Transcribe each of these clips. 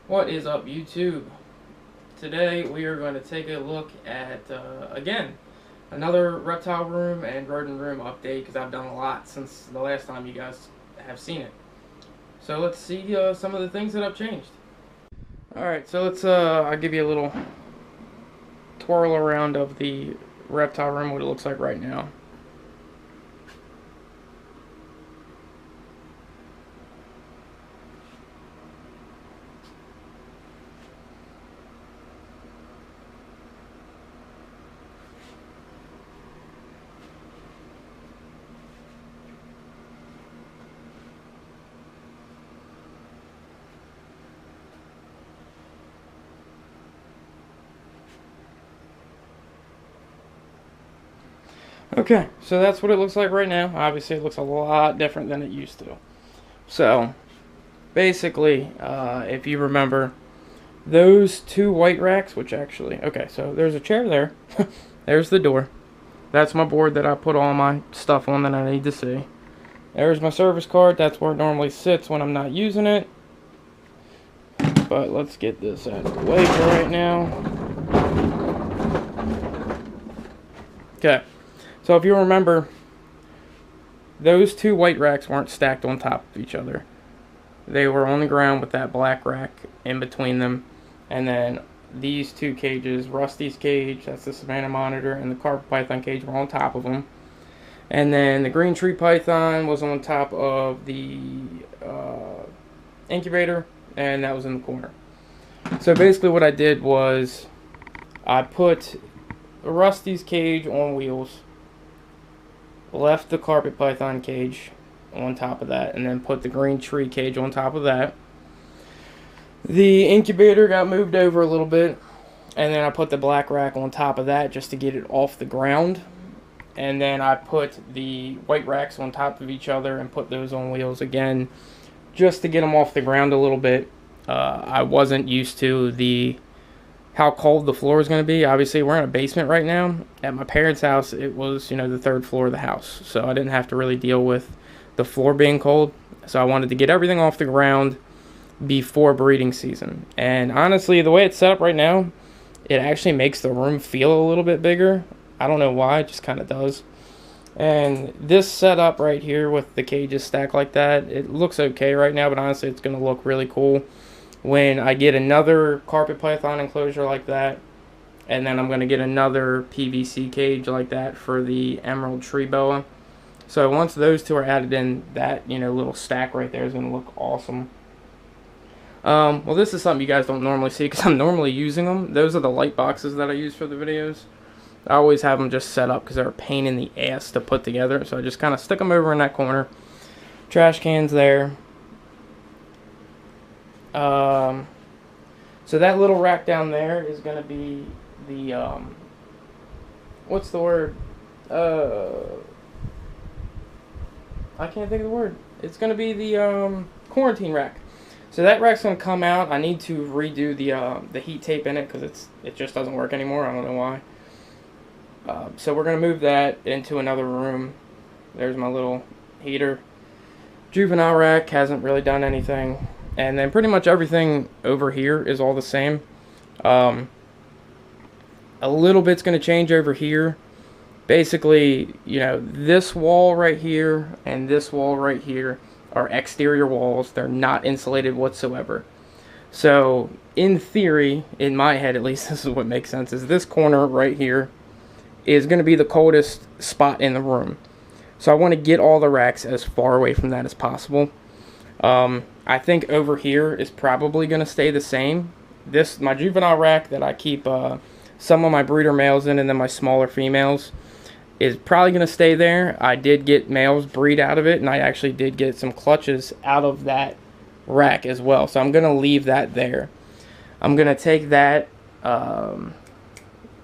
What is up, YouTube? Today we are going to take a look at, again, another Reptile Room and Rodent Room update, because I've done a lot since the last time you guys have seen it. So let's see some of the things that have changed. Alright, so I'll give you a little twirl around of the Reptile Room, what it looks like right now. Okay, so that's what it looks like right now. Obviously, it looks a lot different than it used to. So, basically, if you remember, those two white racks, which actually, okay, so there's a chair there. There's the door. That's my board that I put all my stuff on that I need to see. There's my service card. That's where it normally sits when I'm not using it. But let's get this out of the way for right now. Okay. So if you remember, those two white racks weren't stacked on top of each other. They were on the ground with that black rack in between them. And then these two cages, Rusty's cage, that's the Savannah Monitor, and the Carpet Python cage were on top of them. And then the Green Tree Python was on top of the incubator, and that was in the corner. So basically what I did was I put Rusty's cage on wheels, left the Carpet Python cage on top of that, and then put the Green Tree cage on top of that. The incubator got moved over a little bit, and then I put the black rack on top of that just to get it off the ground. And then I put the white racks on top of each other and put those on wheels again just to get them off the ground a little bit. I wasn't used to how cold the floor is going to be. Obviously, we're in a basement right now. At my parents' house, it was, the third floor of the house. So I didn't have to really deal with the floor being cold. So I wanted to get everything off the ground before breeding season. And honestly, the way it's set up right now, it actually makes the room feel a little bit bigger. I don't know why, it just kind of does. And this setup right here with the cages stacked like that, it looks okay right now, but honestly, it's going to look really cool when I get another Carpet Python enclosure like that, and then I'm going to get another PVC cage like that for the Emerald Tree Boa. So once those two are added in, that little stack right there is going to look awesome. Well, this is something you guys don't normally see because I'm normally using them. Those are the light boxes that I use for the videos. I always have them just set up because they're a pain in the ass to put together. So I just kind of stick them over in that corner. Trash cans there. So that little rack down there is going to be the, what's the word? I can't think of the word. It's going to be the, quarantine rack. So that rack's going to come out. I need to redo the heat tape in it because it just doesn't work anymore. I don't know why. So we're going to move that into another room. There's my little heater. Juvenile rack hasn't really done anything. And then pretty much everything over here is all the same. A little bit's going to change over here. Basically, this wall right here and this wall right here are exterior walls. They're not insulated whatsoever. So, in theory, in my head at least, this is what makes sense, is this corner right here is going to be the coldest spot in the room. So I want to get all the racks as far away from that as possible. I think over here is probably going to stay the same. My juvenile rack that I keep some of my breeder males in and then my smaller females is probably going to stay there. I did get males breed out of it, and I actually did get some clutches out of that rack as well. So I'm going to leave that there. I'm going to take that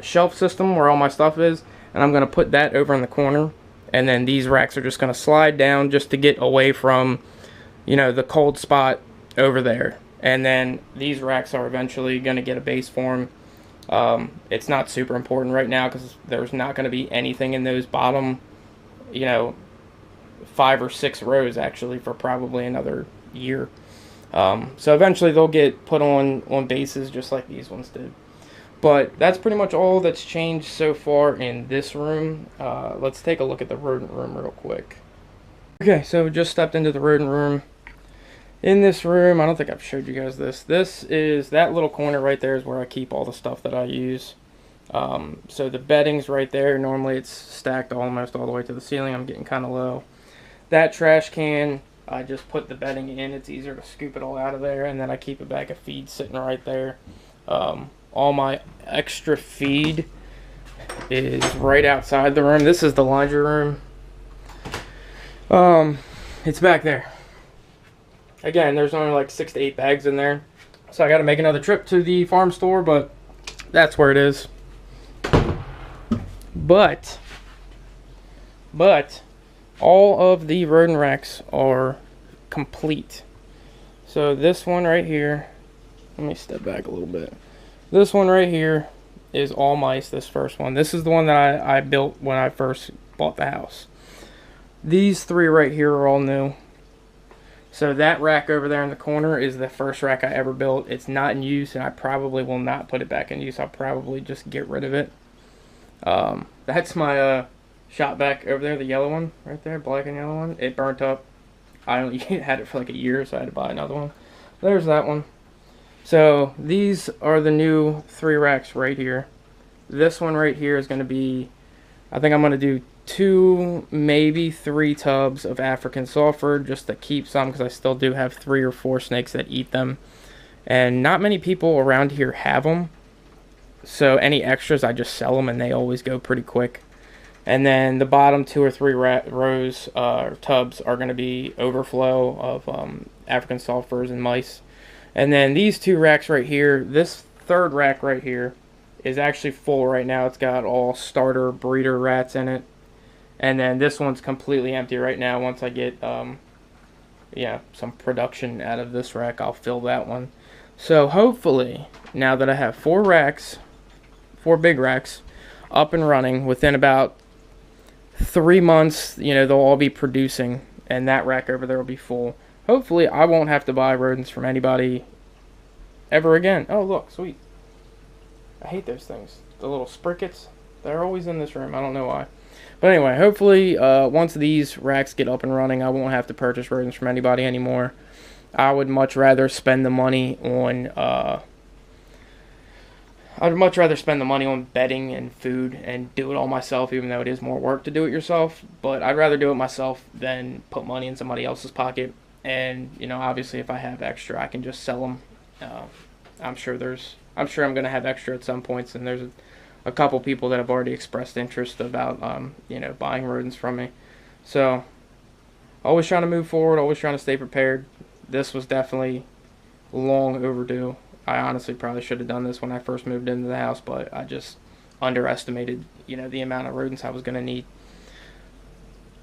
shelf system where all my stuff is, and I'm going to put that over in the corner. And then these racks are just going to slide down just to get away from, the cold spot over there. And then these racks are eventually going to get a base form. It's not super important right now because there's not going to be anything in those bottom, 5 or 6 rows actually for probably another year. So eventually they'll get put on bases just like these ones did. But that's pretty much all that's changed so far in this room. Let's take a look at the rodent room real quick. Okay, so just stepped into the rodent room. In this room, I don't think I've showed you guys this. This is, that little corner right there is where I keep all the stuff that I use. So the bedding's right there. Normally it's stacked almost all the way to the ceiling. I'm getting kind of low. That trash can, I just put the bedding in. It's easier to scoop it all out of there. And then I keep a bag of feed sitting right there. All my extra feed is right outside the room. This is the laundry room. It's back there. Again, there's only like 6 to 8 bags in there. So I got to make another trip to the farm store, but that's where it is. But all of the rodent racks are complete. So this one right here, let me step back a little bit. This one right here is all mice, this first one. This is the one that I built when I first bought the house. These 3 right here are all new. So that rack over there in the corner is the first rack I ever built. It's not in use, and I probably will not put it back in use. I'll probably just get rid of it. That's my shop vac over there, the yellow one right there, black and yellow one. It burnt up. I only had it for like a year, so I had to buy another one. There's that one. So these are the new 3 racks right here. This one right here is going to be, I think I'm going to do 2, maybe 3 tubs of African sulfur just to keep some, because I still do have 3 or 4 snakes that eat them. And not many people around here have them. So any extras, I just sell them, and they always go pretty quick. And then the bottom 2 or 3 rows, tubs, are going to be overflow of African sulfurs and mice. And then these 2 racks right here, this 3rd rack right here is actually full right now. It's got all starter breeder rats in it. And then this one's completely empty right now. Once I get some production out of this rack, I'll fill that one. So hopefully, now that I have 4 racks, 4 big racks, up and running, within about 3 months, they'll all be producing, and that rack over there will be full. Hopefully, I won't have to buy rodents from anybody ever again. Oh, look, sweet. I hate those things. The little sprickets. They're always in this room. I don't know why. But anyway, hopefully, once these racks get up and running, I won't have to purchase rodents from anybody anymore. I would much rather spend the money on bedding and food and do it all myself, even though it is more work to do it yourself. But I'd rather do it myself than put money in somebody else's pocket. And obviously, if I have extra, I can just sell them. I'm sure I'm going to have extra at some points, and there's a couple people that have already expressed interest about buying rodents from me. So always trying to move forward, always trying to stay prepared. This was definitely long overdue. I honestly probably should have done this when I first moved into the house, but I just underestimated the amount of rodents I was going to need.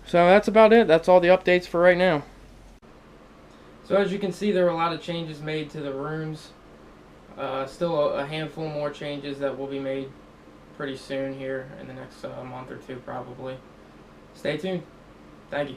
So that's about it. That's all the updates for right now. So as you can see, there were a lot of changes made to the rooms. Still a handful more changes that will be made pretty soon here in the next month or 2 probably. Stay tuned. Thank you.